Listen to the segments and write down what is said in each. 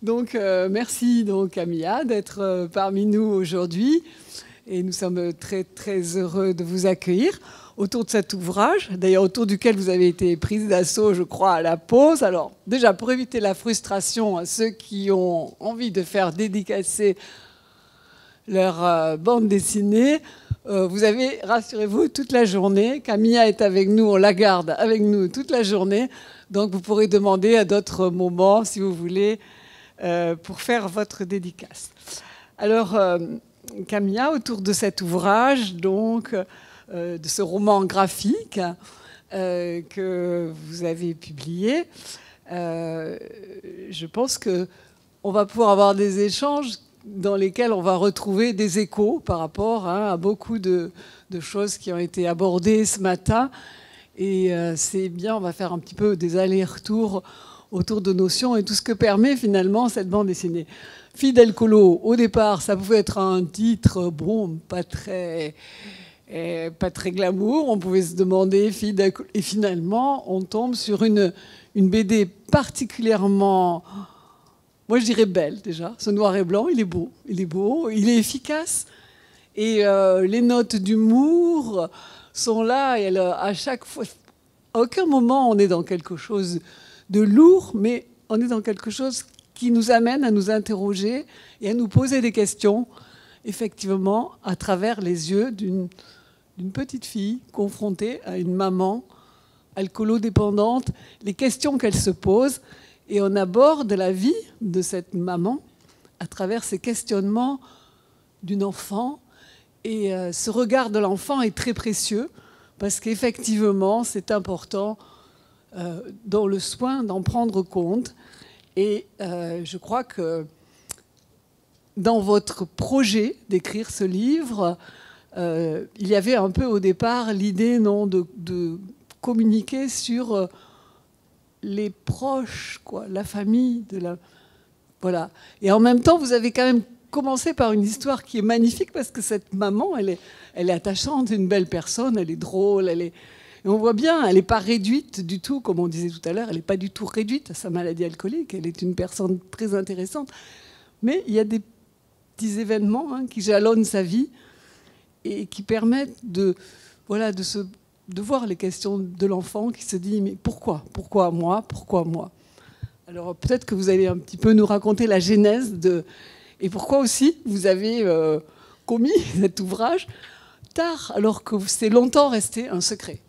Donc, merci donc à Mia d'être parmi nous aujourd'hui. Et nous sommes très, très heureux de vous accueillir autour de cet ouvrage, d'ailleurs autour duquel vous avez été prise d'assaut, je crois, à la pause. Alors, déjà, pour éviter la frustration à ceux qui ont envie de faire dédicacer leur bande dessinée, vous avez, rassurez-vous, toute la journée. Camilla est avec nous, on la garde avec nous toute la journée. Donc, vous pourrez demander à d'autres moments, si vous voulez, pour faire votre dédicace. Alors, Camilla, autour de cet ouvrage, donc, de ce roman graphique que vous avez publié, je pense qu'on va pouvoir avoir des échanges dans lesquels on va retrouver des échos par rapport à beaucoup de choses qui ont été abordées ce matin. Et c'est bien, on va faire un petit peu des allers-retours autour de notions et tout ce que permet finalement cette bande dessinée. Fille d'Alcolo, au départ, ça pouvait être un titre, bon, pas très glamour. On pouvait se demander, Fille d'Alcolo. Et finalement, on tombe sur une BD particulièrement, moi je dirais belle déjà. Ce noir et blanc, il est beau, il est efficace. Et les notes d'humour sont là. Et à chaque fois, à aucun moment on est dans quelque chose de lourd, mais on est dans quelque chose qui nous amène à nous interroger et à nous poser des questions, effectivement, à travers les yeux d'une petite fille confrontée à une maman alcoolodépendante, les questions qu'elle se pose, et on aborde la vie de cette maman à travers ces questionnements d'une enfant. Et ce regard de l'enfant est très précieux, parce qu'effectivement, c'est important dans le soin d'en prendre compte. Et je crois que dans votre projet d'écrire ce livre, il y avait un peu au départ l'idée de communiquer sur les proches, quoi, la famille. Voilà. Et en même temps, vous avez quand même commencé par une histoire qui est magnifique, parce que cette maman, elle est attachante, une belle personne, elle est drôle, et on voit bien, elle n'est pas réduite du tout, comme on disait tout à l'heure, elle n'est pas du tout réduite à sa maladie alcoolique, elle est une personne très intéressante. Mais il y a des petits événements qui jalonnent sa vie et qui permettent de voir les questions de l'enfant qui se dit « mais pourquoi ? Pourquoi moi ? Pourquoi moi ?» Alors peut-être que vous allez un petit peu nous raconter la genèse et pourquoi aussi vous avez commis cet ouvrage tard, alors que c'est longtemps resté un secret.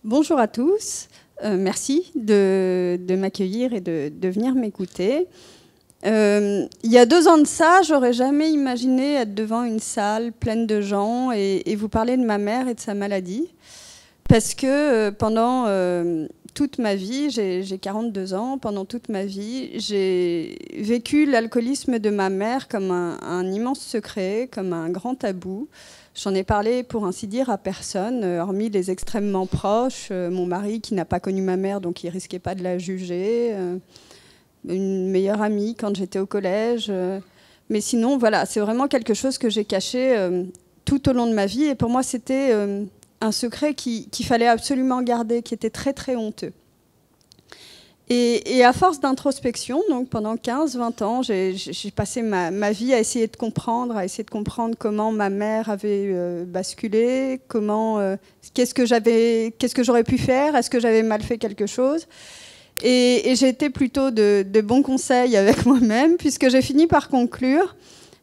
Bonjour à tous, merci de m'accueillir et de venir m'écouter. Il y a 2 ans de ça, j'aurais jamais imaginé être devant une salle pleine de gens et vous parler de ma mère et de sa maladie. Parce que pendant toute ma vie, j'ai 42 ans, pendant toute ma vie, j'ai vécu l'alcoolisme de ma mère comme un immense secret, comme un grand tabou. J'en ai parlé, pour ainsi dire, à personne, hormis les extrêmement proches, mon mari qui n'a pas connu ma mère, donc il ne risquait pas de la juger, une meilleure amie quand j'étais au collège. Mais sinon, voilà, c'est vraiment quelque chose que j'ai caché tout au long de ma vie. Et pour moi, c'était un secret qu'il fallait absolument garder, qui était très, très honteux. Et à force d'introspection, donc pendant 15-20 ans, j'ai passé ma vie à essayer de comprendre comment ma mère avait basculé, qu'est-ce que j'aurais pu faire, est-ce que j'avais mal fait quelque chose. Et j'ai été plutôt de bons conseils avec moi-même, puisque j'ai fini par conclure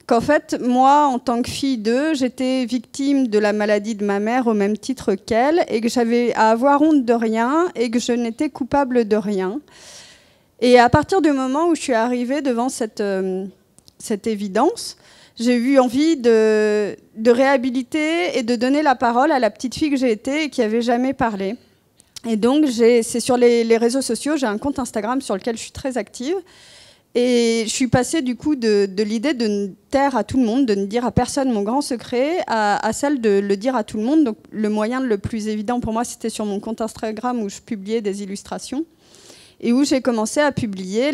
qu'en fait, moi, en tant que fille d'eux, j'étais victime de la maladie de ma mère au même titre qu'elle, et que j'avais à avoir honte de rien, et que je n'étais coupable de rien. Et à partir du moment où je suis arrivée devant cette évidence, j'ai eu envie de réhabiliter et de donner la parole à la petite fille que j'ai été et qui n'avait jamais parlé. Et donc, c'est sur les réseaux sociaux, j'ai un compte Instagram sur lequel je suis très active. Et je suis passée du coup de l'idée de ne taire à tout le monde, de ne dire à personne mon grand secret, à celle de le dire à tout le monde. Donc le moyen le plus évident pour moi, c'était sur mon compte Instagram où je publiais des illustrations. et où j'ai commencé à publier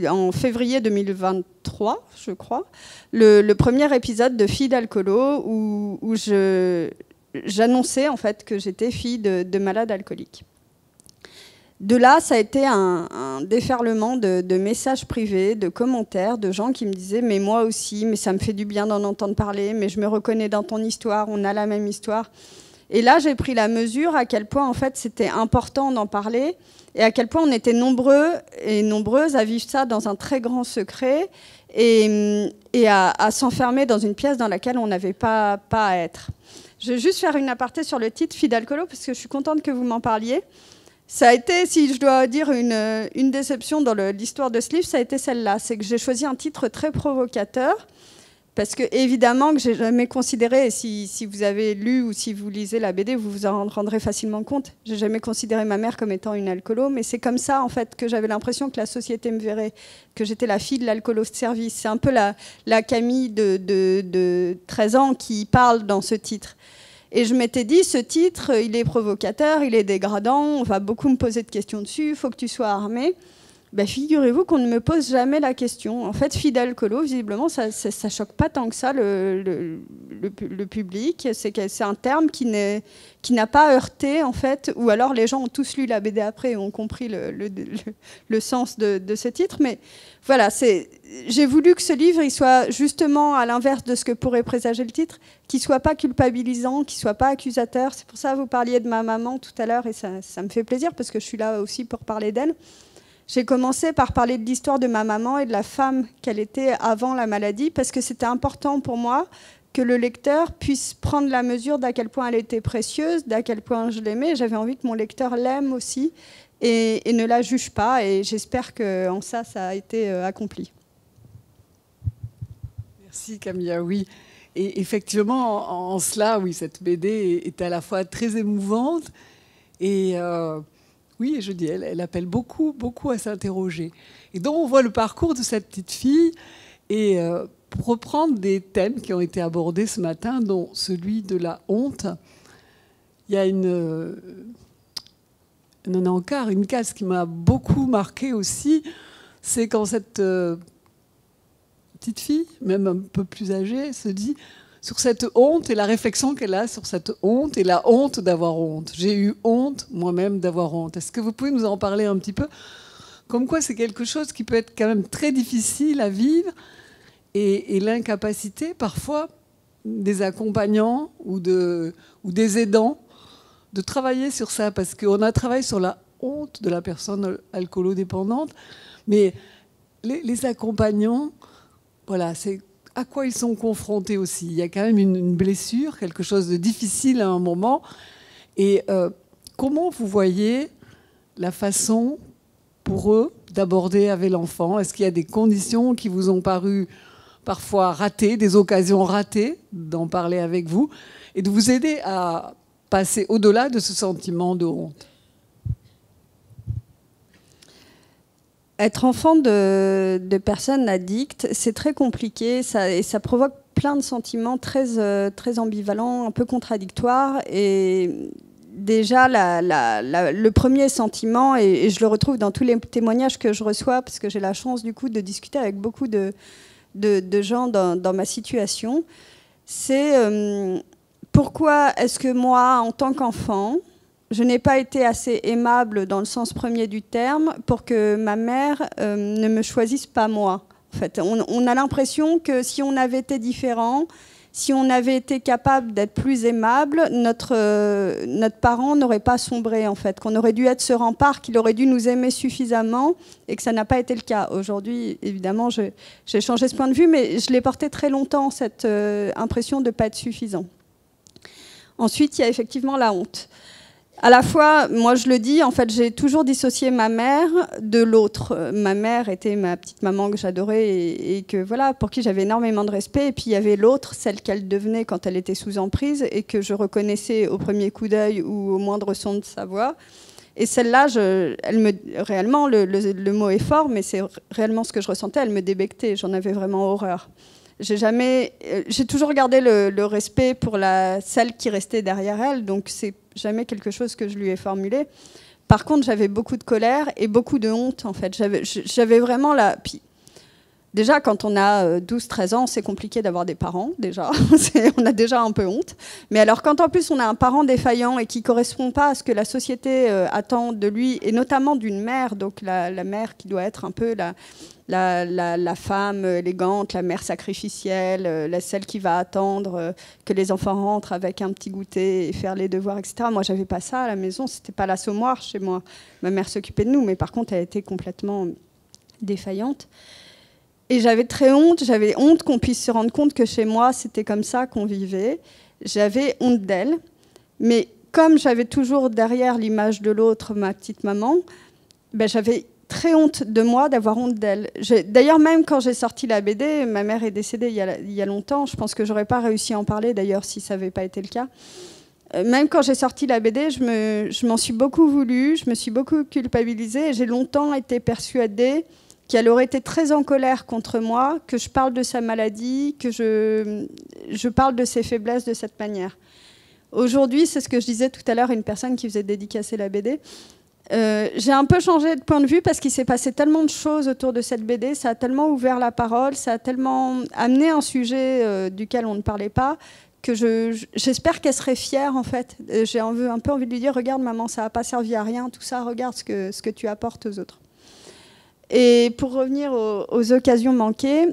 en février 2023, je crois, le premier épisode de Filles d'alcoolo où j'annonçais en fait que j'étais fille de malade alcoolique. De là, ça a été un déferlement de messages privés, de commentaires, de gens qui me disaient « mais moi aussi, mais ça me fait du bien d'en entendre parler, mais je me reconnais dans ton histoire, on a la même histoire ». Et là, j'ai pris la mesure à quel point en fait, c'était important d'en parler et à quel point on était nombreux et nombreuses à vivre ça dans un très grand secret et à s'enfermer dans une pièce dans laquelle on n'avait pas à être. Je vais juste faire une aparté sur le titre « Filles d'alcoolo » parce que je suis contente que vous m'en parliez. Ça a été, si je dois dire, une déception dans l'histoire de ce livre, ça a été celle-là. C'est que j'ai choisi un titre très provocateur, parce que évidemment que j'ai jamais considéré, et si vous avez lu ou si vous lisez la BD, vous vous en rendrez facilement compte, j'ai jamais considéré ma mère comme étant une alcoolo, mais c'est comme ça en fait que j'avais l'impression que la société me verrait, que j'étais la fille de l'alcoolo de service. C'est un peu la Camille de 13 ans qui parle dans ce titre. Et je m'étais dit, ce titre, il est provocateur, il est dégradant, on va beaucoup me poser de questions dessus, il faut que tu sois armé. Ben, figurez-vous qu'on ne me pose jamais la question. En fait, fille d'alcoolo, visiblement, ça choque pas tant que ça le public. C'est un terme qui n'a pas heurté, en fait, ou alors les gens ont tous lu la BD après et ont compris le sens de ce titre. Mais voilà, j'ai voulu que ce livre il soit justement à l'inverse de ce que pourrait présager le titre, qu'il ne soit pas culpabilisant, qu'il ne soit pas accusateur. C'est pour ça que vous parliez de ma maman tout à l'heure et ça me fait plaisir parce que je suis là aussi pour parler d'elle. J'ai commencé par parler de l'histoire de ma maman et de la femme qu'elle était avant la maladie parce que c'était important pour moi que le lecteur puisse prendre la mesure d'à quel point elle était précieuse, d'à quel point je l'aimais. J'avais envie que mon lecteur l'aime aussi et ne la juge pas. Et j'espère qu'en ça a été accompli. Merci Camilla, oui. Et effectivement, en cela, oui, cette BD est à la fois très émouvante et... oui, je dis, elle appelle beaucoup, beaucoup à s'interroger. Et donc, on voit le parcours de cette petite fille. Et pour reprendre des thèmes qui ont été abordés ce matin, dont celui de la honte, il y a une case qui m'a beaucoup marquée aussi. C'est quand cette petite fille, même un peu plus âgée, se dit... sur cette honte et la réflexion qu'elle a sur cette honte et la honte d'avoir honte. J'ai eu honte moi-même d'avoir honte. Est-ce que vous pouvez nous en parler un petit peu? Comme quoi c'est quelque chose qui peut être quand même très difficile à vivre et l'incapacité parfois des accompagnants ou des aidants de travailler sur ça parce qu'on a travaillé sur la honte de la personne alcoolodépendante, mais les accompagnants, voilà, c'est à quoi ils sont confrontés aussi. Il y a quand même une blessure, quelque chose de difficile à un moment. Et comment vous voyez la façon pour eux d'aborder avec l'enfant? Est-ce qu'il y a des conditions qui vous ont paru parfois ratées, des occasions ratées d'en parler avec vous et de vous aider à passer au-delà de ce sentiment de honte? Être enfant de personnes addictes, c'est très compliqué et ça provoque plein de sentiments très ambivalents, un peu contradictoires. Et déjà, le premier sentiment, et je le retrouve dans tous les témoignages que je reçois, parce que j'ai la chance du coup de discuter avec beaucoup de gens dans ma situation, c'est pourquoi est-ce que moi, en tant qu'enfant, je n'ai pas été assez aimable dans le sens premier du terme pour que ma mère ne me choisisse pas moi. En fait, on a l'impression que si on avait été différent, si on avait été capable d'être plus aimable, notre parent n'aurait pas sombré, en fait, qu'on aurait dû être ce rempart, qu'il aurait dû nous aimer suffisamment et que ça n'a pas été le cas. Aujourd'hui, évidemment, j'ai changé ce point de vue, mais je l'ai porté très longtemps, cette impression de ne pas être suffisant. Ensuite, il y a effectivement la honte. À la fois, moi je le dis, en fait, j'ai toujours dissocié ma mère de l'autre. Ma mère était ma petite maman que j'adorais et que voilà, pour qui j'avais énormément de respect. Et puis il y avait l'autre, celle qu'elle devenait quand elle était sous emprise et que je reconnaissais au premier coup d'œil ou au moindre son de sa voix. Et celle-là, réellement, le mot est fort, mais c'est réellement ce que je ressentais. Elle me débectait, j'en avais vraiment horreur. J'ai toujours gardé le respect pour celle qui restait derrière elle, donc c'est jamais quelque chose que je lui ai formulé. Par contre, j'avais beaucoup de colère et beaucoup de honte, en fait. J'avais vraiment la... Puis, déjà, quand on a 12-13 ans, c'est compliqué d'avoir des parents, déjà. On a déjà un peu honte. Mais alors, quand en plus on a un parent défaillant et qui ne correspond pas à ce que la société attend de lui, et notamment d'une mère, donc la mère qui doit être un peu la femme élégante, la mère sacrificielle, celle qui va attendre que les enfants rentrent avec un petit goûter et faire les devoirs, etc. Moi, j'avais pas ça à la maison. C'était pas l'assommoir chez moi. Ma mère s'occupait de nous, mais par contre, elle était complètement défaillante. Et j'avais honte qu'on puisse se rendre compte que chez moi, c'était comme ça qu'on vivait. J'avais honte d'elle. Mais comme j'avais toujours derrière l'image de l'autre, ma petite maman, ben, j'avais très honte de moi d'avoir honte d'elle. D'ailleurs, même quand j'ai sorti la BD, ma mère est décédée il y a longtemps. Je pense que je n'aurais pas réussi à en parler, d'ailleurs, si ça n'avait pas été le cas. Même quand j'ai sorti la BD, je m'en suis beaucoup voulu, je me suis beaucoup culpabilisée. Et j'ai longtemps été persuadée qu'elle aurait été très en colère contre moi, que je parle de sa maladie, que je parle de ses faiblesses de cette manière. Aujourd'hui, c'est ce que je disais tout à l'heure à une personne qui faisait dédicacer la BD. J'ai un peu changé de point de vue parce qu'il s'est passé tellement de choses autour de cette BD, ça a tellement ouvert la parole, ça a tellement amené un sujet duquel on ne parlait pas, que j'espère qu'elle serait fière, en fait. J'ai un peu envie de lui dire, regarde maman, ça n'a pas servi à rien, tout ça, regarde ce que tu apportes aux autres. Et pour revenir aux occasions manquées,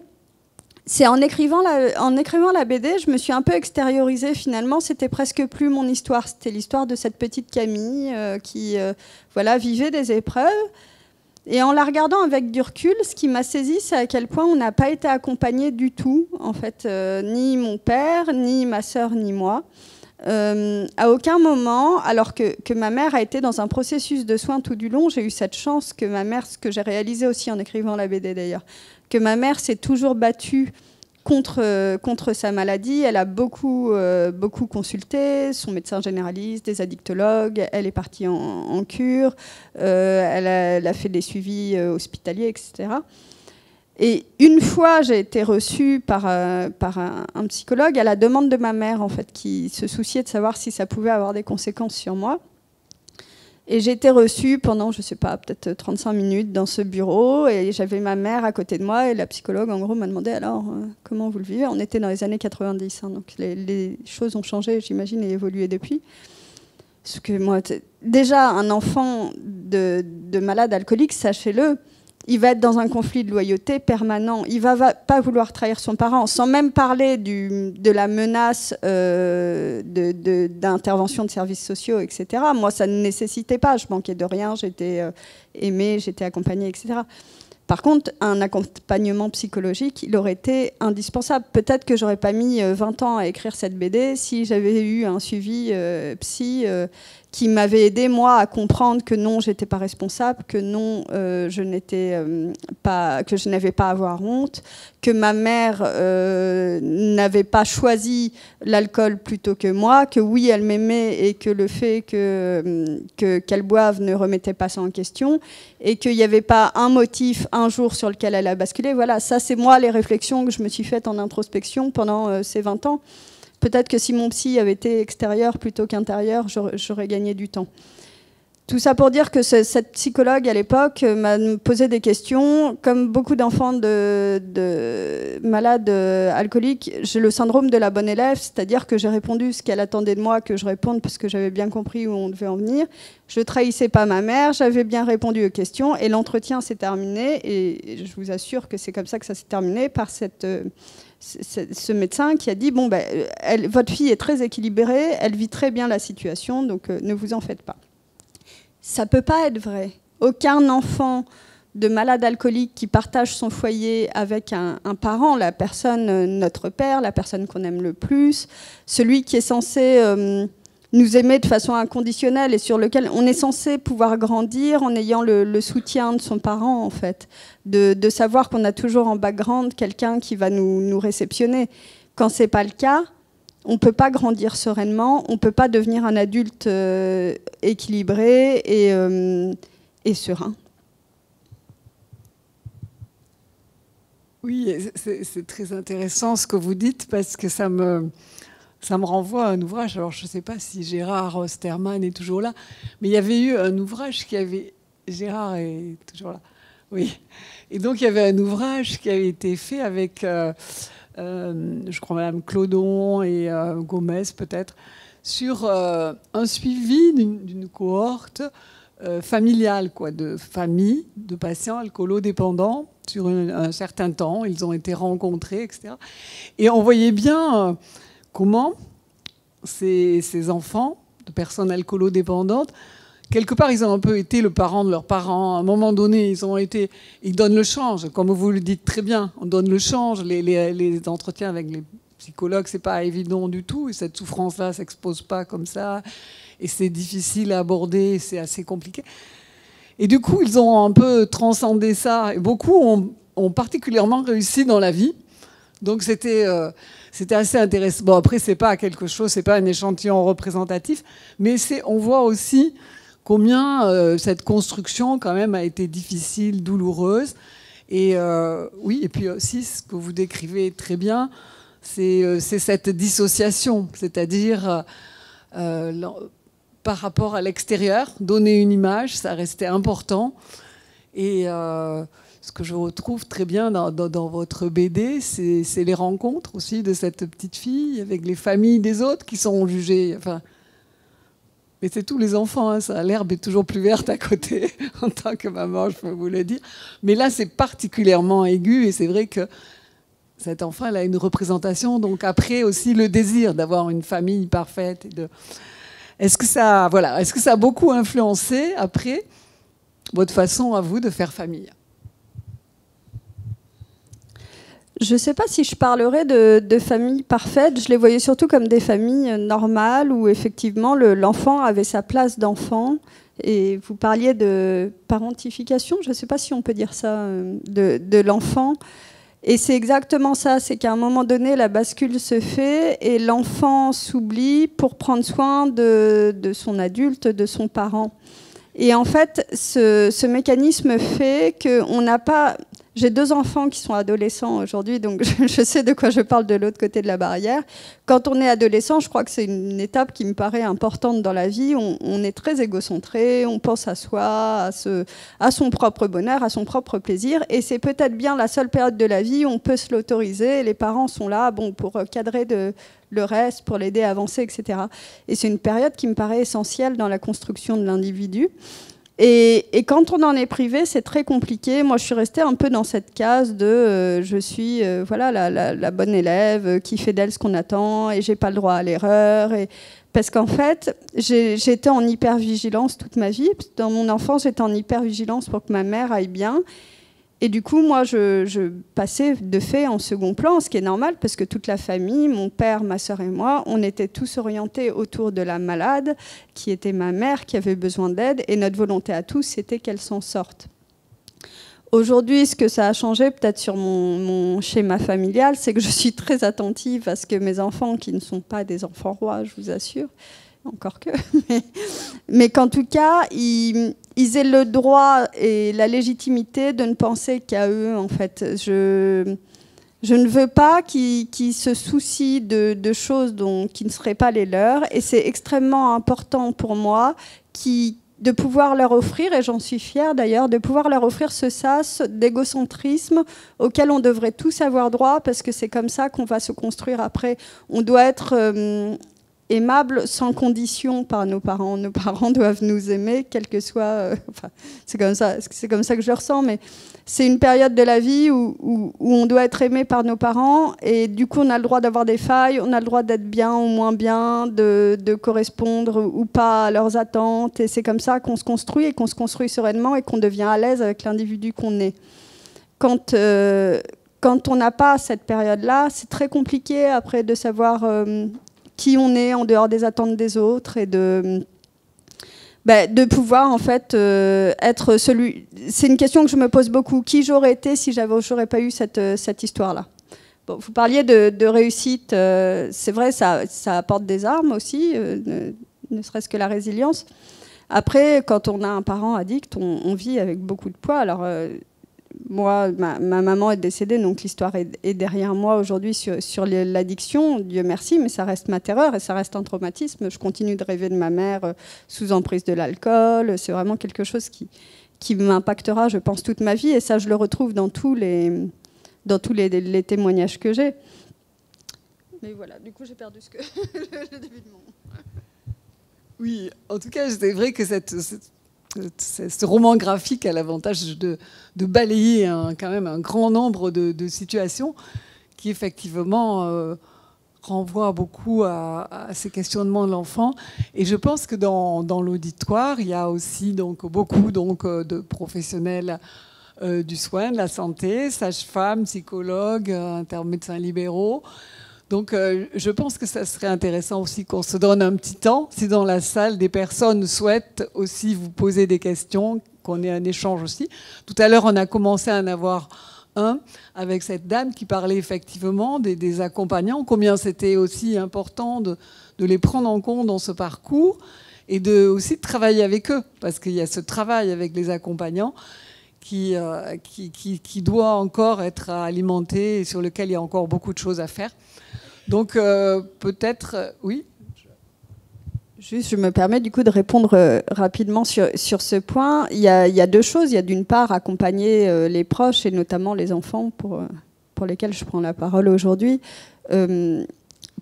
c'est en écrivant la BD, je me suis un peu extériorisée finalement. C'était presque plus mon histoire. C'était l'histoire de cette petite Camille qui vivait des épreuves. Et en la regardant avec du recul, ce qui m'a saisi, c'est à quel point on n'a pas été accompagnés du tout, en fait, ni mon père, ni ma sœur, ni moi. À aucun moment, alors que ma mère a été dans un processus de soins tout du long, j'ai eu cette chance que ma mère, ce que j'ai réalisé aussi en écrivant la BD d'ailleurs, que ma mère s'est toujours battue contre sa maladie. Elle a beaucoup consulté son médecin généraliste, des addictologues, elle est partie en cure, elle a fait des suivis hospitaliers, etc. Et une fois, j'ai été reçue par un psychologue à la demande de ma mère, en fait, qui se souciait de savoir si ça pouvait avoir des conséquences sur moi. Et j'ai été reçue pendant, je ne sais pas, peut-être 35 minutes dans ce bureau. Et j'avais ma mère à côté de moi. Et la psychologue, en gros, m'a demandé, alors, comment vous le vivez? On était dans les années 90, hein, donc les choses ont changé, j'imagine, et évolué depuis. Parce que moi, déjà, un enfant de malade alcoolique, sachez-le, il va être dans un conflit de loyauté permanent. Il ne va pas vouloir trahir son parent, sans même parler de la menace d'intervention de services sociaux, etc. Moi, ça ne nécessitait pas. Je manquais de rien, j'étais aimée, j'étais accompagnée, etc. Par contre, un accompagnement psychologique, il aurait été indispensable. Peut-être que je n'aurais pas mis 20 ans à écrire cette BD si j'avais eu un suivi psy qui m'avait aidé, moi, à comprendre que non, j'étais pas responsable, que non, je n'avais pas à avoir honte, que ma mère n'avait pas choisi l'alcool plutôt que moi, que oui, elle m'aimait et que le fait qu'elle boive ne remettait pas ça en question, et qu'il n'y avait pas un motif, un jour sur lequel elle a basculé. Voilà, ça, c'est moi les réflexions que je me suis faites en introspection pendant ces 20 ans. Peut-être que si mon psy avait été extérieur plutôt qu'intérieur, j'aurais gagné du temps. Tout ça pour dire que cette psychologue, à l'époque, m'a posé des questions. Comme beaucoup d'enfants de malades alcooliques, j'ai le syndrome de la bonne élève, c'est-à-dire que j'ai répondu ce qu'elle attendait de moi que je réponde parce que j'avais bien compris où on devait en venir. Je ne trahissais pas ma mère, j'avais bien répondu aux questions et l'entretien s'est terminé. Et je vous assure que c'est comme ça que ça s'est terminé, par ce médecin qui a dit bon, votre fille est très équilibrée, elle vit très bien la situation, donc ne vous en faites pas. Ça ne peut pas être vrai. Aucun enfant de malade alcoolique qui partage son foyer avec un parent, la personne, notre père, la personne qu'on aime le plus, celui qui est censé nous aimer de façon inconditionnelle et sur lequel on est censé pouvoir grandir en ayant le soutien de son parent, en fait. De savoir qu'on a toujours en background quelqu'un qui va nous réceptionner. Quand ce n'est pas le cas, on ne peut pas grandir sereinement, on ne peut pas devenir un adulte équilibré et serein. Oui, c'est très intéressant ce que vous dites parce que ça me ça me renvoie à un ouvrage. Alors, je ne sais pas si Gérard Sterman est toujours là, mais il y avait eu un ouvrage qui avait... Gérard est toujours là. Oui. Et donc, il y avait un ouvrage qui avait été fait avec, je crois, Madame Clodon et Gomez, peut-être, sur un suivi d'une cohorte familiale, quoi, de familles de patients alcoolodépendants sur un certain temps. Ils ont été rencontrés, etc. Et on voyait bien comment ces enfants de personnes alcoolodépendantes, quelque part, ils ont un peu été le parent de leurs parents. À un moment donné, ils donnent le change, comme vous le dites très bien. On donne le change. Les entretiens avec les psychologues, c'est pas évident du tout. Et cette souffrance-là s'expose pas comme ça. Et c'est difficile à aborder. C'est assez compliqué. Et du coup, ils ont un peu transcendé ça. Et beaucoup ont particulièrement réussi dans la vie. Donc c'était assez intéressant. Bon, après, c'est pas quelque chose, c'est pas un échantillon représentatif, mais on voit aussi combien cette construction quand même a été difficile, douloureuse. Et oui, et puis aussi ce que vous décrivez très bien, c'est cette dissociation, c'est-à-dire par rapport à l'extérieur, donner une image, ça restait important. Et ce que je retrouve très bien dans votre BD, c'est les rencontres aussi de cette petite fille avec les familles des autres qui sont jugées. Enfin, mais c'est tous les enfants, hein, ça, l'herbe est toujours plus verte à côté, en tant que maman, je peux vous le dire. Mais là, c'est particulièrement aigu, et c'est vrai que cet enfant, elle a une représentation. Donc après aussi le désir d'avoir une famille parfaite. Est-ce que ça a beaucoup influencé après votre façon à vous de faire famille? Je ne sais pas si je parlerais de familles parfaites. Je les voyais surtout comme des familles normales où effectivement l'enfant avait sa place d'enfant. Et vous parliez de parentification, je ne sais pas si on peut dire ça, de l'enfant. Et c'est exactement ça, c'est qu'à un moment donné, la bascule se fait et l'enfant s'oublie pour prendre soin de son adulte, de son parent. Et en fait, ce mécanisme fait qu'on n'a pas... J'ai 2 enfants qui sont adolescents aujourd'hui, donc je sais de quoi je parle de l'autre côté de la barrière. Quand on est adolescent, je crois que c'est une étape qui me paraît importante dans la vie. On est très égocentré, on pense à soi, à son propre bonheur, à son propre plaisir. Et c'est peut-être bien la seule période de la vie où on peut se l'autoriser. Les parents sont là pour cadrer le reste, pour l'aider à avancer, etc. Et c'est une période qui me paraît essentielle dans la construction de l'individu. Et quand on en est privé, c'est très compliqué. Moi, je suis restée un peu dans cette case de je suis la bonne élève qui fait d'elle ce qu'on attend et j'ai pas le droit à l'erreur. Parce qu'en fait, j'étais en hypervigilance toute ma vie. Dans mon enfance, j'étais en hypervigilance pour que ma mère aille bien. Et du coup, moi, je passais de fait en second plan, ce qui est normal, parce que toute la famille, mon père, ma sœur et moi, on était tous orientés autour de la malade, qui était ma mère, qui avait besoin d'aide, et notre volonté à tous, c'était qu'elle s'en sorte. Aujourd'hui, ce que ça a changé, peut-être sur mon schéma familial, c'est que je suis très attentive à ce que mes enfants, qui ne sont pas des enfants rois, je vous assure, encore que, mais qu'en tout cas, ils aient le droit et la légitimité de ne penser qu'à eux, en fait. Je ne veux pas qu'ils se soucient de choses qui ne seraient pas les leurs, et c'est extrêmement important pour moi de pouvoir leur offrir, et j'en suis fière d'ailleurs, de pouvoir leur offrir ce sas d'égocentrisme auquel on devrait tous avoir droit, parce que c'est comme ça qu'on va se construire après. On doit être... aimable sans condition par nos parents. Nos parents doivent nous aimer, quel que soit... c'est comme ça que je le ressens, mais c'est une période de la vie où on doit être aimé par nos parents, et du coup, on a le droit d'avoir des failles, on a le droit d'être bien ou moins bien, de correspondre ou pas à leurs attentes, et c'est comme ça qu'on se construit, et qu'on se construit sereinement, et qu'on devient à l'aise avec l'individu qu'on est. Quand on n'a pas cette période-là, c'est très compliqué après de savoir... qui on est en dehors des attentes des autres, et de pouvoir en fait être celui... C'est une question que je me pose beaucoup. Qui j'aurais été si j'aurais pas eu cette histoire-là? Bon, vous parliez de réussite. C'est vrai, ça apporte des armes aussi, ne serait-ce que la résilience. Après, quand on a un parent addict, on vit avec beaucoup de poids. Alors, moi, ma maman est décédée, donc l'histoire est derrière moi aujourd'hui sur l'addiction, Dieu merci, mais ça reste ma terreur et ça reste un traumatisme. Je continue de rêver de ma mère sous emprise de l'alcool. C'est vraiment quelque chose qui m'impactera, je pense, toute ma vie. Et ça, je le retrouve dans tous les témoignages que j'ai. Mais voilà, du coup, j'ai perdu le début de mon... Oui, en tout cas, c'est vrai que ce roman graphique a l'avantage de balayer quand même un grand nombre de situations qui, effectivement, renvoient beaucoup à ces questionnements de l'enfant. Et je pense que dans l'auditoire, il y a aussi beaucoup de professionnels du soin, de la santé, sages-femmes, psychologues, intermédecins libéraux. Donc, je pense que ça serait intéressant aussi qu'on se donne un petit temps. Si dans la salle, des personnes souhaitent aussi vous poser des questions, qu'on ait un échange aussi. Tout à l'heure, on a commencé à en avoir un avec cette dame qui parlait effectivement des accompagnants, combien c'était aussi important de les prendre en compte dans ce parcours et aussi de travailler avec eux. Parce qu'il y a ce travail avec les accompagnants qui doit encore être alimenté et sur lequel il y a encore beaucoup de choses à faire. Donc peut-être, oui. Juste, je me permets du coup de répondre rapidement sur ce point. Il y a deux choses. Il y a d'une part accompagner les proches et notamment les enfants pour lesquels je prends la parole aujourd'hui,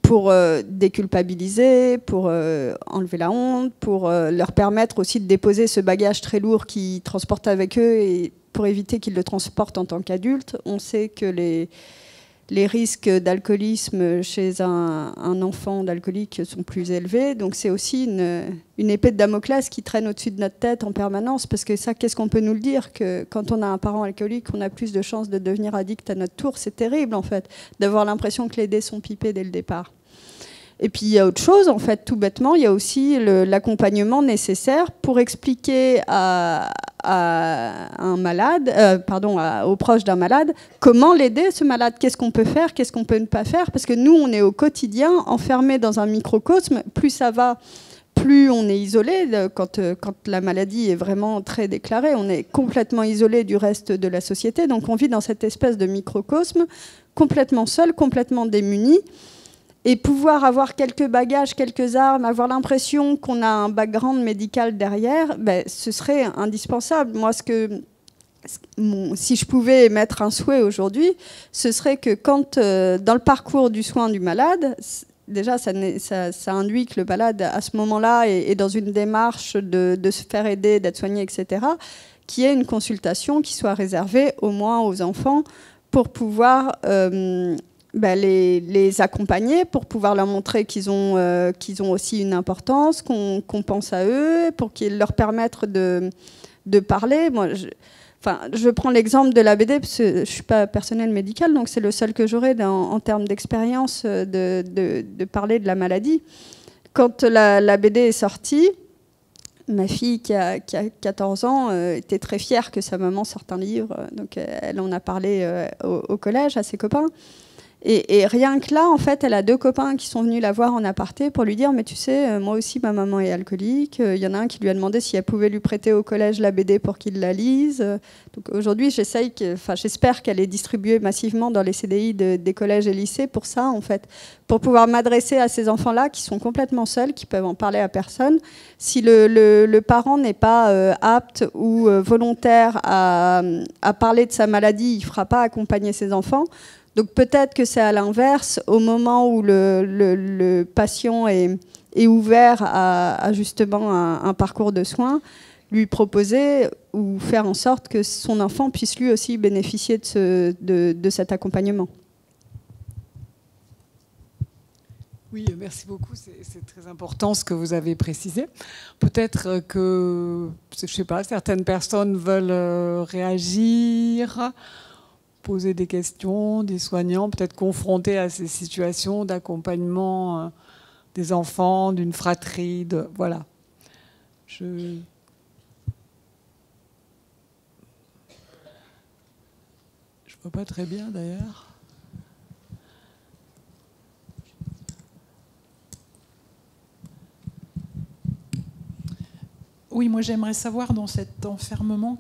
pour déculpabiliser, pour enlever la honte, pour leur permettre aussi de déposer ce bagage très lourd qu'ils transportent avec eux et pour éviter qu'ils le transportent en tant qu'adultes. On sait que les risques d'alcoolisme chez un enfant d'alcoolique sont plus élevés. Donc c'est aussi une épée de Damoclès qui traîne au-dessus de notre tête en permanence. Parce que ça, qu'est-ce qu'on peut nous le dire? Que quand on a un parent alcoolique, on a plus de chances de devenir addict à notre tour. C'est terrible, en fait, d'avoir l'impression que les dés sont pipés dès le départ. Et puis il y a autre chose, en fait, tout bêtement, il y a aussi l'accompagnement nécessaire pour expliquer à un malade, aux proches d'un malade, comment l'aider, ce malade, qu'est-ce qu'on peut faire, qu'est-ce qu'on peut ne pas faire, parce que nous, on est au quotidien enfermés dans un microcosme, plus ça va, plus on est isolé. Quand la maladie est vraiment très déclarée, on est complètement isolé du reste de la société, donc on vit dans cette espèce de microcosme, complètement seul, complètement démuni. Et pouvoir avoir quelques bagages, quelques armes, avoir l'impression qu'on a un background médical derrière, ce serait indispensable. Moi, si je pouvais émettre un souhait aujourd'hui, ce serait que quand, dans le parcours du soin du malade, déjà, ça induit que le malade, à ce moment-là, est dans une démarche de se faire aider, d'être soigné, etc., qu'il y ait une consultation qui soit réservée au moins aux enfants pour pouvoir... les accompagner, pour pouvoir leur montrer qu'ils ont aussi une importance, qu'on pense à eux, pour qu'ils leur permettent de parler. Moi, je prends l'exemple de l'ABD, parce que je ne suis pas personnel médical, donc c'est le seul que j'aurai en termes d'expérience de parler de la maladie. Quand l'ABD est sortie, ma fille qui a 14 ans était très fière que sa maman sorte un livre, donc elle en a parlé au collège à ses copains. Et rien que là, en fait, elle a 2 copains qui sont venus la voir en aparté pour lui dire « Mais tu sais, moi aussi, ma maman est alcoolique. » Il y en a un qui lui a demandé si elle pouvait lui prêter au collège la BD pour qu'il la lise. Donc aujourd'hui, j'espère qu'elle est distribuée massivement dans les CDI des collèges et lycées pour ça, en fait. Pour pouvoir m'adresser à ces enfants-là qui sont complètement seuls, qui peuvent en parler à personne. Si le parent n'est pas apte ou volontaire à parler de sa maladie, il ne fera pas accompagner ses enfants. Donc peut-être que c'est à l'inverse, au moment où le patient est ouvert à justement un parcours de soins, lui proposer ou faire en sorte que son enfant puisse lui aussi bénéficier de cet accompagnement. Oui, merci beaucoup. C'est très important ce que vous avez précisé. Peut-être que, je ne sais pas, certaines personnes veulent réagir, poser des questions, des soignants, peut-être confrontés à ces situations d'accompagnement des enfants, d'une fratrie, voilà. Je vois pas très bien d'ailleurs. Oui, moi j'aimerais savoir dans cet enfermement,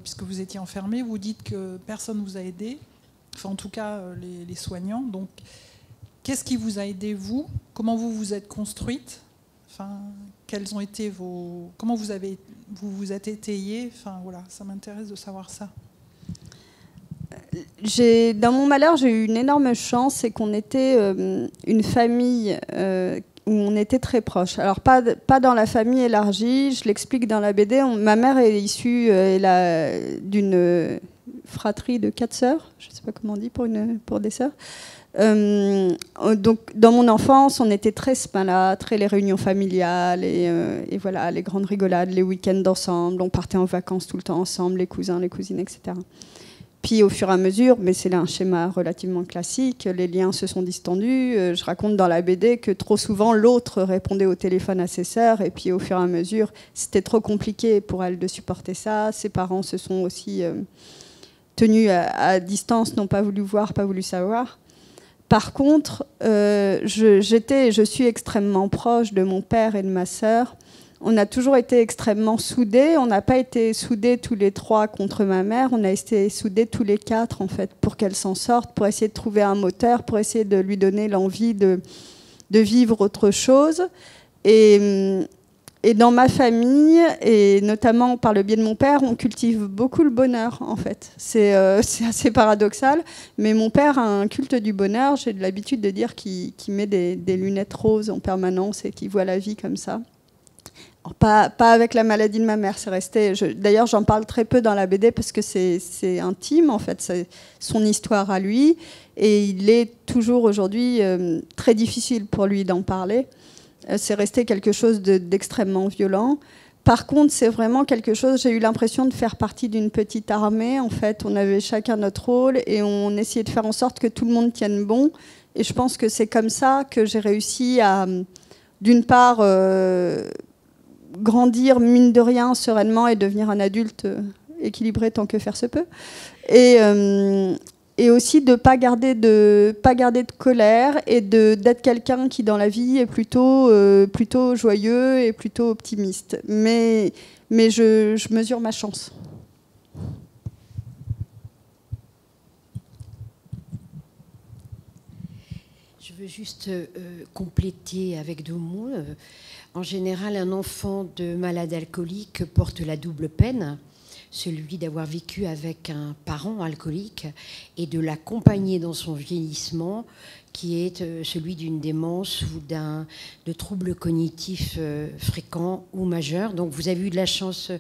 puisque vous étiez enfermée, vous dites que personne ne vous a aidé, enfin en tout cas les soignants. Donc, qu'est-ce qui vous a aidé, vous? Comment vous vous êtes construite? Enfin, quels ont été vos... Comment vous vous êtes étayée? Enfin, voilà, ça m'intéresse de savoir ça. Dans mon malheur, j'ai eu une énorme chance, c'est qu'on était une famille où on était très proches. Alors, pas dans la famille élargie, je l'explique dans la BD. Ma mère est issue d'une fratrie de 4 sœurs, je ne sais pas comment on dit pour des sœurs. Donc, dans mon enfance, on était très spalâtres, les réunions familiales, et voilà, les grandes rigolades, les week-ends ensemble. On partait en vacances tout le temps ensemble, les cousins, les cousines, etc. Puis au fur et à mesure, mais c'est un schéma relativement classique, les liens se sont distendus. Je raconte dans la BD que trop souvent l'autre répondait au téléphone à ses sœurs, et puis au fur et à mesure, c'était trop compliqué pour elle de supporter ça. Ses parents se sont aussi tenus à distance, n'ont pas voulu voir, pas voulu savoir. Par contre, je suis extrêmement proche de mon père et de ma sœur. On a toujours été extrêmement soudés. On n'a pas été soudés tous les 3 contre ma mère. On a été soudés tous les 4, en fait, pour qu'elle s'en sorte, pour essayer de trouver un moteur, pour essayer de lui donner l'envie de vivre autre chose. Et dans ma famille, et notamment par le biais de mon père, on cultive beaucoup le bonheur, en fait. C'est assez paradoxal, mais mon père a un culte du bonheur. J'ai de l'habitude de dire qu'il met des lunettes roses en permanence et qu'il voit la vie comme ça. Pas avec la maladie de ma mère, c'est resté. D'ailleurs, j'en parle très peu dans la BD parce que c'est intime, en fait, c'est son histoire à lui, et il est toujours aujourd'hui très difficile pour lui d'en parler. C'est resté quelque chose d'extrêmement violent. Par contre, c'est vraiment quelque chose. J'ai eu l'impression de faire partie d'une petite armée. En fait, on avait chacun notre rôle et on essayait de faire en sorte que tout le monde tienne bon. Et je pense que c'est comme ça que j'ai réussi à, d'une part, grandir mine de rien sereinement et devenir un adulte équilibré tant que faire se peut, et aussi de pas garder de colère et d'être quelqu'un qui dans la vie est plutôt joyeux et plutôt optimiste, mais je mesure ma chance. Je veux juste compléter avec 2 mots. En général, un enfant de malade alcoolique porte la double peine, celui d'avoir vécu avec un parent alcoolique et de l'accompagner dans son vieillissement, qui est celui d'une démence ou de troubles cognitifs fréquents ou majeurs. Donc vous avez eu de la chance,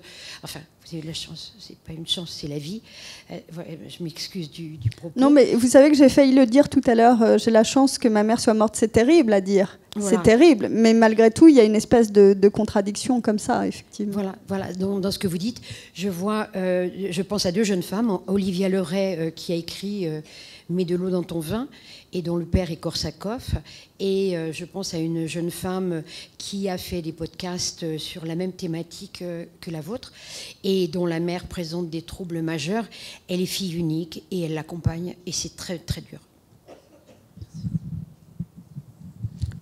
enfin vous avez eu de la chance, c'est pas une chance, c'est la vie. Je m'excuse du propos. Non, mais vous savez que j'ai failli le dire tout à l'heure, j'ai la chance que ma mère soit morte, c'est terrible à dire. Voilà. C'est terrible, mais malgré tout, il y a une espèce de contradiction comme ça, effectivement. Voilà. Dans ce que vous dites, je pense à 2 jeunes femmes, Olivia Leray qui a écrit Mets de l'eau dans ton vin, et dont le père est Korsakov, et je pense à une jeune femme qui a fait des podcasts sur la même thématique que la vôtre, et dont la mère présente des troubles majeurs. Elle est fille unique et elle l'accompagne, et c'est très très dur.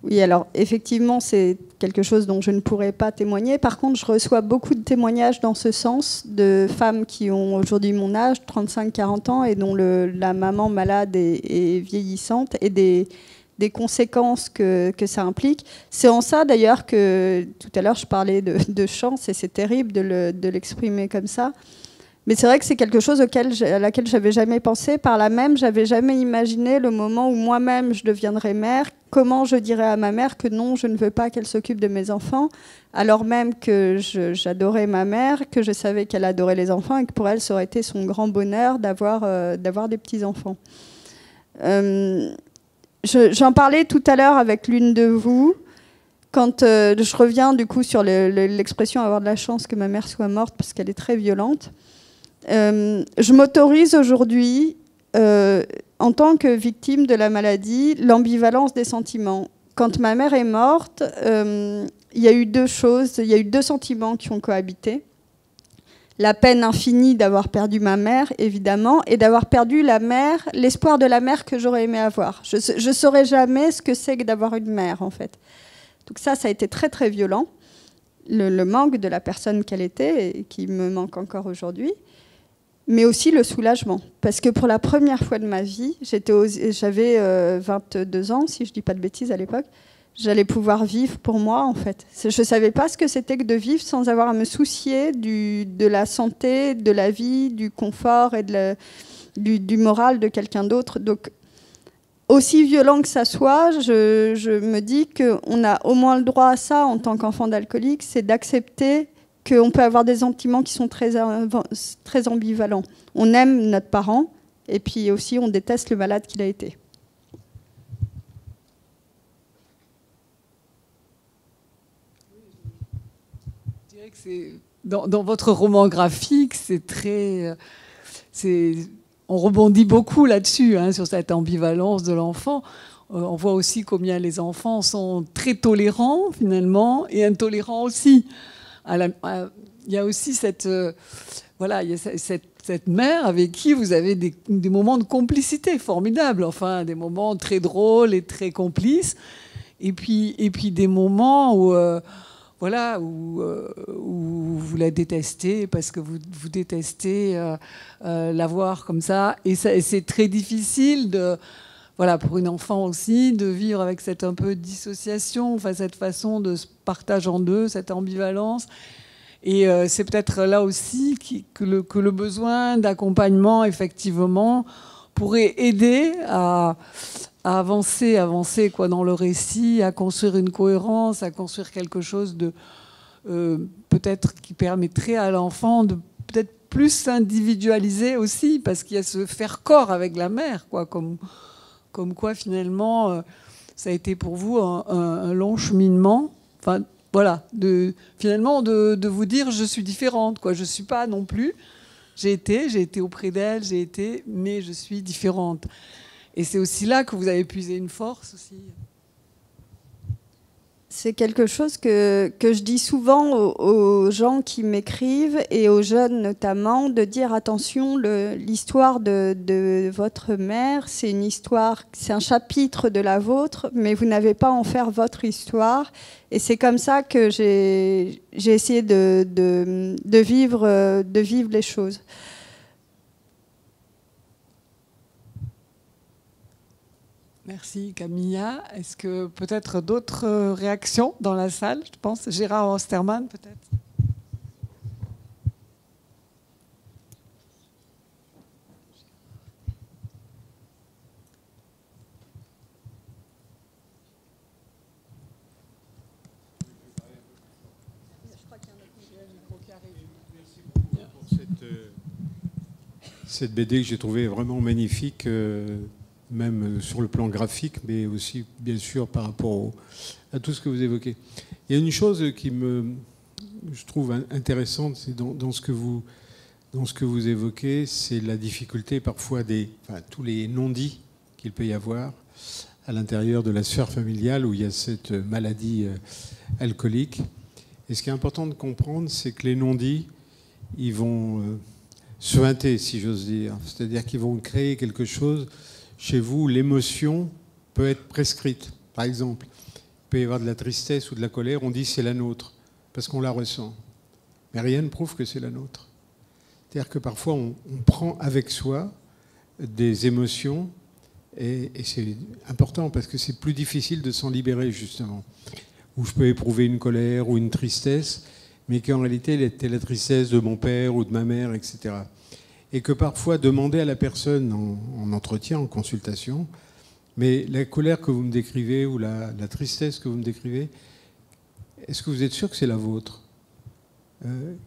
Oui, alors effectivement, c'est quelque chose dont je ne pourrais pas témoigner. Par contre, je reçois beaucoup de témoignages dans ce sens de femmes qui ont aujourd'hui mon âge, 35-40 ans, et dont la maman malade est vieillissante, et des conséquences que ça implique. C'est en ça, d'ailleurs, que tout à l'heure, je parlais de chance, et c'est terrible de l'exprimer comme ça. Mais c'est vrai que c'est quelque chose à laquelle je n'avais jamais pensé. Par là même, je n'avais jamais imaginé le moment où moi-même je deviendrais mère. Comment je dirais à ma mère que non, je ne veux pas qu'elle s'occupe de mes enfants, alors même que j'adorais ma mère, que je savais qu'elle adorait les enfants et que pour elle, ça aurait été son grand bonheur d'avoir des petits-enfants. J'en parlais tout à l'heure avec l'une de vous. Quand je reviens du coup sur l'expression « avoir de la chance que ma mère soit morte » parce qu'elle est très violente. Je m'autorise aujourd'hui, en tant que victime de la maladie, l'ambivalence des sentiments. Quand ma mère est morte, il y a eu 2 choses, il y a eu 2 sentiments qui ont cohabité. La peine infinie d'avoir perdu ma mère, évidemment, et d'avoir perdu la mère, l'espoir de la mère que j'aurais aimé avoir. Je ne saurais jamais ce que c'est que d'avoir une mère, en fait. Donc ça a été très, très violent. Le manque de la personne qu'elle était, et qui me manque encore aujourd'hui. mais aussi le soulagement. Parce que pour la première fois de ma vie, j'avais 22 ans, si je ne dis pas de bêtises à l'époque, j'allais pouvoir vivre pour moi, en fait. Je ne savais pas ce que c'était que de vivre sans avoir à me soucier de la santé, de la vie, du confort et du moral de quelqu'un d'autre. Donc, aussi violent que ça soit, je me dis qu'on a au moins le droit à ça en tant qu'enfant d'alcoolique, c'est d'accepter qu'on peut avoir des sentiments qui sont très ambivalents. On aime notre parent, et puis aussi on déteste le malade qu'il a été. Je dirais que dans votre roman graphique, on rebondit beaucoup là-dessus, hein, sur cette ambivalence de l'enfant. On voit aussi combien les enfants sont très tolérants, finalement, et intolérants aussi. Il y a aussi cette mère avec qui vous avez des moments de complicité formidables, enfin, des moments très drôles et très complices, et puis des moments où vous la détestez parce que vous détestez la voir comme ça. Et c'est très difficile pour une enfant aussi de vivre avec cette un peu dissociation, enfin, cette façon de se partager en deux, cette ambivalence. Et c'est peut-être là aussi que le besoin d'accompagnement, effectivement, pourrait aider à avancer dans le récit, à construire une cohérence, à construire quelque chose de peut-être qui permettrait à l'enfant de peut-être plus s'individualiser aussi, parce qu'il y a ce faire corps avec la mère, quoi, comme quoi finalement ça a été pour vous un long cheminement. Enfin, voilà, finalement de vous dire je suis différente, quoi. Je suis pas non plus. J'ai été auprès d'elle, mais je suis différente. Et c'est aussi là que vous avez puisé une force aussi. C'est quelque chose que je dis souvent aux gens qui m'écrivent et aux jeunes notamment, de dire attention, l'histoire de votre mère, c'est une histoire, c'est un chapitre de la vôtre, mais vous n'avez pas à en faire votre histoire. Et c'est comme ça que j'ai essayé de vivre les choses. Merci Camilla. Est-ce que peut-être d'autres réactions dans la salle, je pense? Gérard Osterman, peut-être? Cette BD que j'ai trouvée vraiment magnifique, même sur le plan graphique, mais aussi, bien sûr, par rapport à tout ce que vous évoquez. Il y a une chose qui je trouve intéressante, c'est dans ce que vous évoquez, c'est la difficulté parfois tous les non-dits qu'il peut y avoir à l'intérieur de la sphère familiale où il y a cette maladie alcoolique. Et ce qui est important de comprendre, c'est que les non-dits, ils vont suinter, si j'ose dire. C'est-à-dire qu'ils vont créer quelque chose chez vous, l'émotion peut être prescrite. Par exemple, il peut y avoir de la tristesse ou de la colère, on dit c'est la nôtre, parce qu'on la ressent. Mais rien ne prouve que c'est la nôtre. C'est-à-dire que parfois, on prend avec soi des émotions, et c'est important, parce que c'est plus difficile de s'en libérer, justement. Où je peux éprouver une colère ou une tristesse, mais qu'en réalité, elle était la tristesse de mon père ou de ma mère, etc. Et que parfois, demander à la personne en entretien, en consultation, mais la colère que vous me décrivez ou la tristesse que vous me décrivez, est-ce que vous êtes sûr que c'est la vôtre?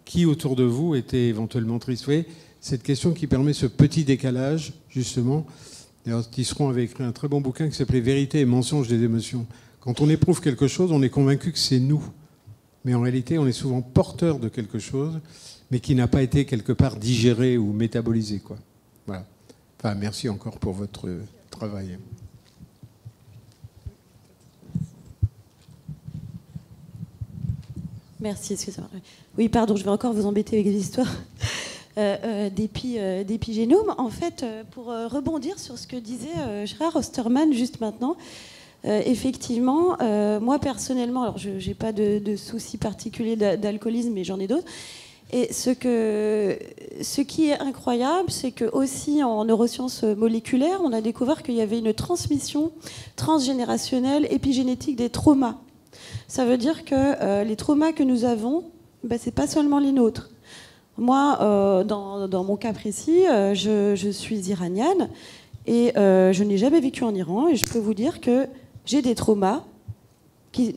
Qui autour de vous était éventuellement triste? Vous voyez, cette question qui permet ce petit décalage, justement. D'ailleurs, Tisseron avait écrit un très bon bouquin qui s'appelait « Vérité et mensonge des émotions ». Quand on éprouve quelque chose, on est convaincu que c'est nous. Mais en réalité, on est souvent porteur de quelque chose, mais qui n'a pas été quelque part digéré ou métabolisé, quoi. Voilà. Enfin, merci encore pour votre travail. Merci, excusez-moi. Oui, pardon, je vais encore vous embêter avec des histoires d'épigénome. En fait, pour rebondir sur ce que disait Gérard Osterman juste maintenant, effectivement, moi personnellement, alors je n'ai pas de soucis particuliers d'alcoolisme, mais j'en ai d'autres. Et ce qui est incroyable, c'est que aussi en neurosciences moléculaires, on a découvert qu'il y avait une transmission transgénérationnelle épigénétique des traumas. Ça veut dire que les traumas que nous avons, ben, c'est pas seulement les nôtres. Moi, dans mon cas précis, je suis iranienne et je n'ai jamais vécu en Iran, et je peux vous dire que j'ai des traumas qui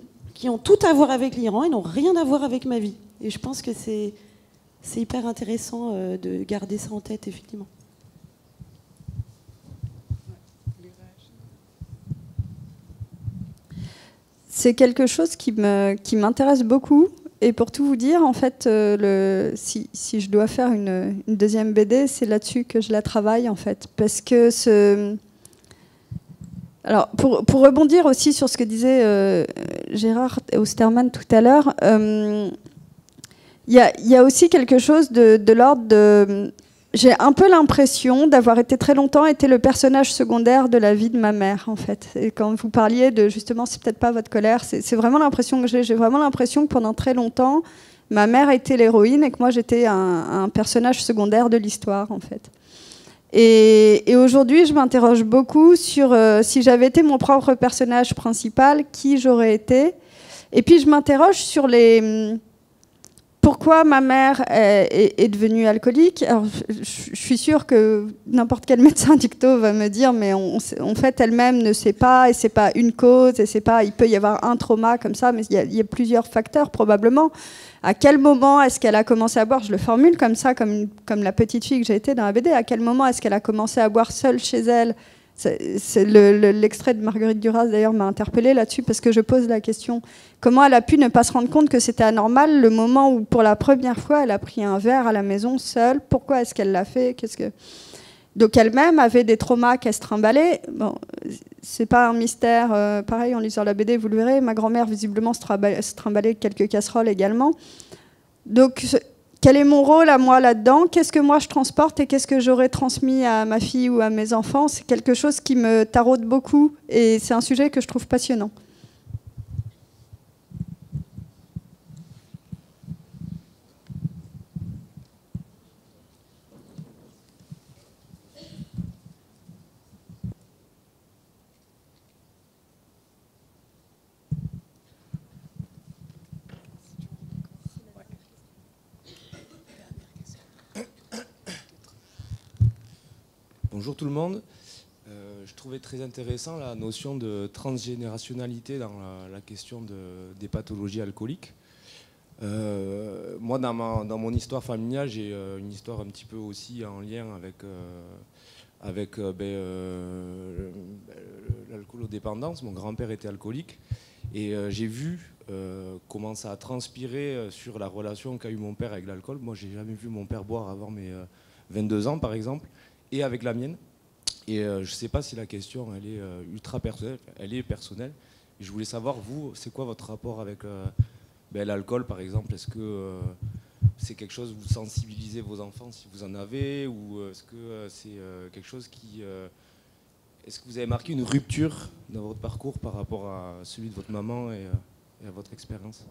ont tout à voir avec l'Iran et n'ont rien à voir avec ma vie. Et je pense que c'est hyper intéressant de garder ça en tête, effectivement. C'est quelque chose qui m'intéresse beaucoup. Et pour tout vous dire, en fait, si je dois faire une deuxième BD, c'est là-dessus que je la travaille, en fait. Parce que Alors, pour rebondir aussi sur ce que disait Gérard Osterman tout à l'heure, il y a aussi quelque chose de l'ordre de... J'ai un peu l'impression d'avoir été très longtemps le personnage secondaire de la vie de ma mère, en fait. Et quand vous parliez de, justement, c'est peut-être pas votre colère, c'est vraiment l'impression que j'ai. J'ai vraiment l'impression que pendant très longtemps, ma mère était l'héroïne et que moi, j'étais un personnage secondaire de l'histoire, en fait. Et aujourd'hui, je m'interroge beaucoup sur si j'avais été mon propre personnage principal, qui j'aurais été. Et puis, je m'interroge sur pourquoi ma mère est devenue alcoolique. Alors, je suis sûre que n'importe quel médecin dicto va me dire, mais en fait, elle-même ne sait pas, et c'est pas une cause, et c'est pas, il peut y avoir un trauma comme ça, mais il y a plusieurs facteurs probablement. À quel moment est-ce qu'elle a commencé à boire? Je le formule comme ça, comme la petite fille que j'ai été dans la BD. À quel moment est-ce qu'elle a commencé à boire seule chez elle? L'extrait de Marguerite Duras, d'ailleurs, m'a interpellée là-dessus, parce que je pose la question. Comment elle a pu ne pas se rendre compte que c'était anormal le moment où, pour la première fois, elle a pris un verre à la maison seule? Pourquoi est-ce qu'elle l'a fait? Donc elle-même avait des traumas qu'elle se trimballait. Bon, c'est pas un mystère. Pareil, en lisant la BD, vous le verrez. Ma grand-mère, visiblement, se trimballait quelques casseroles également. Donc, quel est mon rôle à moi là-dedans? Qu'est-ce que moi je transporte et qu'est-ce que j'aurais transmis à ma fille ou à mes enfants? C'est quelque chose qui me taraude beaucoup et c'est un sujet que je trouve passionnant. Bonjour tout le monde. Je trouvais très intéressant la notion de transgénérationnalité dans la question des pathologies alcooliques. Moi, dans mon histoire familiale, j'ai une histoire un petit peu aussi en lien avec l'alcoolodépendance. Mon grand-père était alcoolique et j'ai vu comment ça a transpiré sur la relation qu'a eu mon père avec l'alcool. Moi, j'ai jamais vu mon père boire avant mes 22 ans, par exemple, et avec la mienne. Et je ne sais pas si la question elle est ultra personnelle, elle est personnelle. Et je voulais savoir, vous, c'est quoi votre rapport avec l'alcool, par exemple? Est-ce que c'est quelque chose où vous sensibilisez vos enfants si vous en avez? Ou est-ce que c'est quelque chose qui... est-ce que vous avez marqué une rupture dans votre parcours par rapport à celui de votre maman et à votre expérience?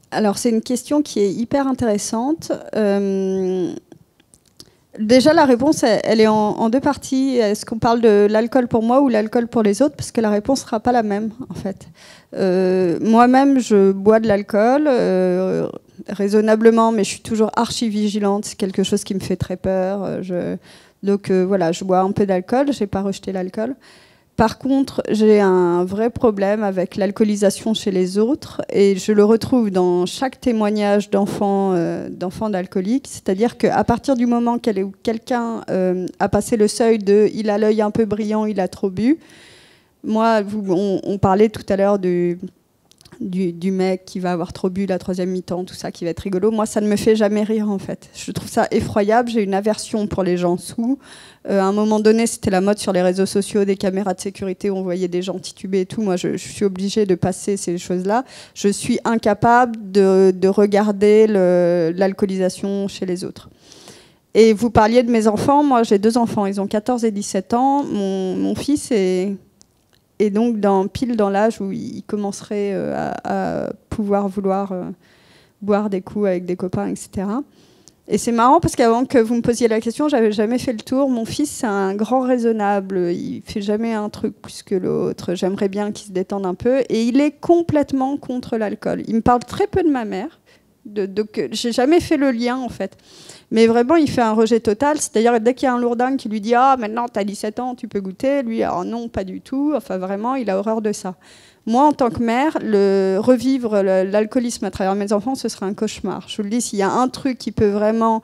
Alors, c'est une question qui est hyper intéressante. Déjà, la réponse, elle est en deux parties. Est-ce qu'on parle de l'alcool pour moi ou l'alcool pour les autres? Parce que la réponse ne sera pas la même, en fait. Moi-même, je bois de l'alcool, raisonnablement, mais je suis toujours archi-vigilante. C'est quelque chose qui me fait très peur. Donc, voilà, je bois un peu d'alcool. Je n'ai pas rejeté l'alcool. Par contre, j'ai un vrai problème avec l'alcoolisation chez les autres et je le retrouve dans chaque témoignage d'enfants d'alcooliques. C'est-à-dire qu'à partir du moment où quelqu'un a passé le seuil de « il a l'œil un peu brillant, il a trop bu », moi, on parlait tout à l'heure du mec qui va avoir trop bu la troisième mi-temps, tout ça qui va être rigolo. Moi, ça ne me fait jamais rire, en fait. Je trouve ça effroyable. J'ai une aversion pour les gens sous. À un moment donné, c'était la mode sur les réseaux sociaux, des caméras de sécurité, on voyait des gens tituber et tout. Moi, je suis obligée de passer ces choses-là. Je suis incapable de regarder l'alcoolisation chez les autres. Et vous parliez de mes enfants. Moi, j'ai 2 enfants. Ils ont 14 et 17 ans. Mon fils est donc pile dans l'âge où il commencerait à pouvoir vouloir boire des coups avec des copains, etc. Et c'est marrant parce qu'avant que vous me posiez la question, j'avais jamais fait le tour. Mon fils, c'est un grand raisonnable. Il fait jamais un truc plus que l'autre. J'aimerais bien qu'il se détende un peu. Et il est complètement contre l'alcool. Il me parle très peu de ma mère. Donc, j'ai jamais fait le lien, en fait. Mais vraiment, il fait un rejet total. C'est-à-dire, dès qu'il y a un lourdingue qui lui dit « Ah, maintenant, tu as 17 ans, tu peux goûter », lui, alors non, pas du tout. Enfin, vraiment, il a horreur de ça. Moi, en tant que mère, revivre l'alcoolisme à travers mes enfants, ce serait un cauchemar. Je vous le dis, s'il y a un truc qui peut vraiment...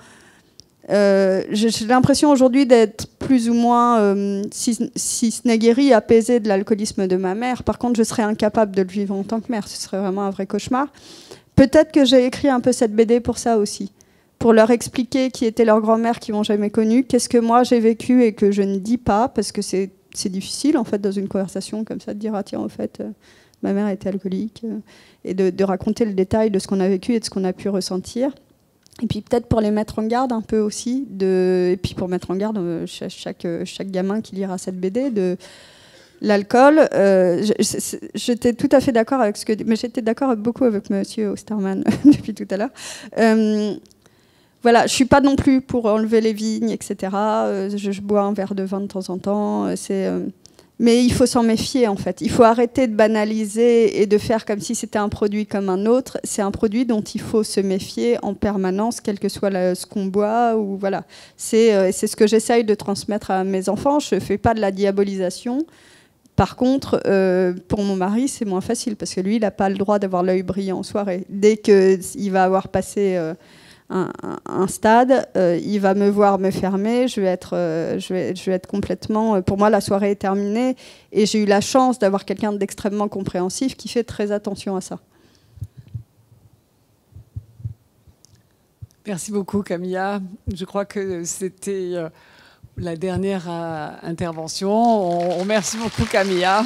j'ai l'impression aujourd'hui d'être plus ou moins, si ce n'est guéri, apaisée de l'alcoolisme de ma mère. Par contre, je serais incapable de le vivre en tant que mère. Ce serait vraiment un vrai cauchemar. Peut-être que j'ai écrit un peu cette BD pour ça aussi. Pour leur expliquer qui était leur grand-mère qu'ils n'ont jamais connue, qu'est-ce que moi j'ai vécu et que je ne dis pas, parce que c'est difficile, en fait, dans une conversation comme ça, de dire « Ah tiens, en fait, ma mère était alcoolique et de raconter le détail de ce qu'on a vécu et de ce qu'on a pu ressentir. Et puis peut-être pour les mettre en garde un peu aussi, et puis pour mettre en garde chaque gamin qui lira cette BD, de l'alcool. J'étais tout à fait d'accord avec mais j'étais d'accord beaucoup avec Monsieur Osterman depuis tout à l'heure. Voilà, je ne suis pas non plus pour enlever les vignes, etc. Je bois un verre de vin de temps en temps. Mais il faut s'en méfier, en fait. Il faut arrêter de banaliser et de faire comme si c'était un produit comme un autre. C'est un produit dont il faut se méfier en permanence, quel que soit ce qu'on boit. Ou voilà. C'est ce que j'essaye de transmettre à mes enfants. Je ne fais pas de la diabolisation. Par contre, pour mon mari, c'est moins facile parce que lui, il n'a pas le droit d'avoir l'œil brillant en soirée. Dès qu'il va avoir passé... un stade, il va me voir me fermer, je vais être complètement... Pour moi, la soirée est terminée et j'ai eu la chance d'avoir quelqu'un d'extrêmement compréhensif qui fait très attention à ça. Merci beaucoup, Camilla. Je crois que c'était la dernière intervention. On remercie beaucoup, Camilla.